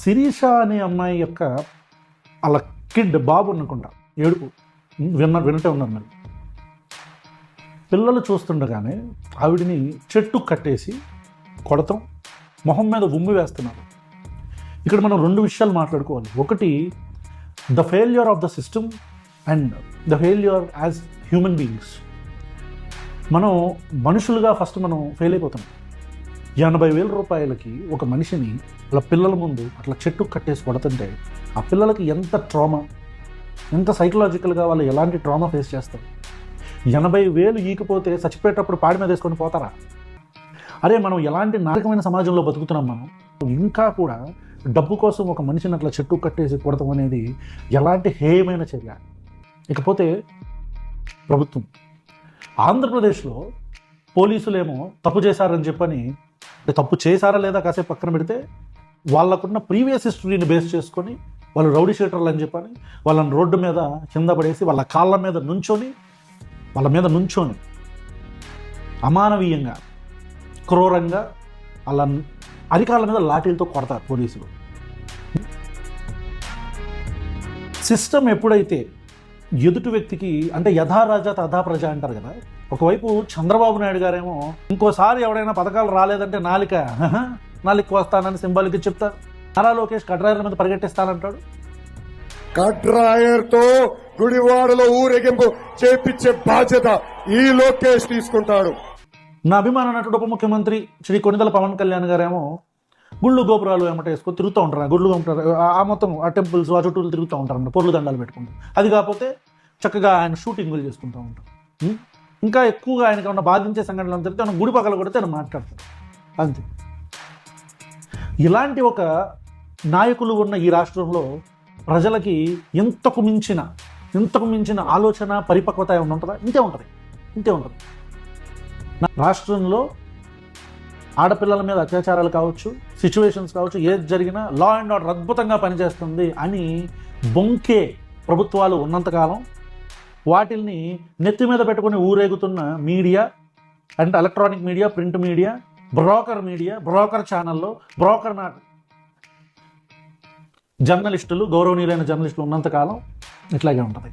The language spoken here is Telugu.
శిరీష అనే అమ్మాయి యొక్క వాళ్ళ కిడ్ బాబు అనుకుంటా ఏడుపు వినటే ఉన్నారు. మరి పిల్లలు చూస్తుండగానే ఆవిడిని చెట్టు కట్టేసి కొడతాం, మొహం మీద ఉమ్మి వేస్తున్నారు. ఇక్కడ మనం రెండు విషయాలు మాట్లాడుకోవాలి. ఒకటి, the failure of the system and the failure as human beings. మనం మనుషులుగా ఫస్ట్ మనం ఫెయిల్ అయిపోతున్నాం. 80,000 రూపాయలకి ఒక మనిషిని వాళ్ళ పిల్లల ముందు అట్లా చెట్టు కట్టేసి కొడుతుంటే ఆ పిల్లలకి ఎంత ట్రామా, ఎంత సైకలాజికల్గా వాళ్ళు ఎలాంటి ట్రామా ఫేస్ చేస్తారు. 80,000 ఈకపోతే చచ్చిపోయేటప్పుడు పాడి మీద వేసుకొని పోతారా? అరే, మనం ఎలాంటి నాటకమైన సమాజంలో బతుకుతున్నాం. మనం ఇంకా కూడా డబ్బు కోసం ఒక మనిషిని అట్లా చెట్టు కట్టేసి కొడతాం అనేది ఎలాంటి హేయమైన చర్య. ఇకపోతే ప్రభుత్వం, ఆంధ్రప్రదేశ్లో పోలీసులేమో తప్పు చేశారని చెప్పని, తప్పు చేశారా లేదా కాసేపు పక్కన పెడితే, వాళ్ళకున్న ప్రీవియస్ హిస్టరీని బేస్ చేసుకొని వాళ్ళు రౌడీ షీటర్లు అని చెప్పని వాళ్ళని రోడ్డు మీద కింద పడేసి వాళ్ళ కాళ్ళ మీద నుంచొని అమానవీయంగా క్రూరంగా వాళ్ళ అరికాళ్ళ మీద లాఠీలతో కొడతారు పోలీసులు. సిస్టమ్ ఎప్పుడైతే ఎదుటి వ్యక్తికి, అంటే యథా రాజా తథా ప్రజ అంటారు కదా, ఒకవైపు చంద్రబాబు నాయుడు గారేమో ఇంకోసారి ఎవడైనా పథకాలు రాలేదంటే నాలిక వస్తానని సింబాలిక్ చెప్తారు. నారా లోకేష్ కడ్రాయర్ల మీద పరిగెట్టిస్తానంటాడు. కడ్రాయర్తో గుడివాడలో ఊరేగింపు చేపించే బాధ్యత ఈ లోకేష్ తీసుకుంటాడు. నా అభిమాన నటుడు ఉప ముఖ్యమంత్రి శ్రీ కొణిదెల పవన్ కళ్యాణ్ గారేమో గుళ్ళు గోపురాలు ఏమంటే వేసుకొని తిరుగుతూ ఉంటారు. గుళ్ళు ఉంటారు, ఆ మొత్తం ఆ టెంపుల్స్ ఆ చుట్టూ తిరుగుతూ ఉంటారు, పొర్లు దండాలు పెట్టుకుంటారు. అది కాకపోతే చక్కగా ఆయన షూటింగులు చేసుకుంటూ ఉంటారు. ఇంకా ఎక్కువగా ఆయనకి ఉన్న బాధించే సంఘటనలు జరిగితే ఆయన గుడి పక్కల కొడితే ఆయన మాట్లాడతారు. అంతే. ఇలాంటి ఒక నాయకులు ఉన్న ఈ రాష్ట్రంలో ప్రజలకి ఇంతకు మించిన ఆలోచన పరిపక్వత ఏమైనా ఉంటుందా? ఇంతే ఉంటుంది. రాష్ట్రంలో ఆడపిల్లల మీద అత్యాచారాలు కావచ్చు, సిచ్యువేషన్స్ కావచ్చు, ఏది జరిగినా లా అండ్ ఆర్డర్ అద్భుతంగా పనిచేస్తుంది అని బొంకే ప్రభుత్వాలు ఉన్నంతకాలం వాటిల్ని నెత్తి మీద పెట్టుకుని ఊరేగుతున్న మీడియా, అంటే electronic media, print media, broker ఛానల్లో జర్నలిస్టులు, గౌరవనీయులైన జర్నలిస్టులు ఉన్నంతకాలం ఇట్లాగే ఉంటుంది.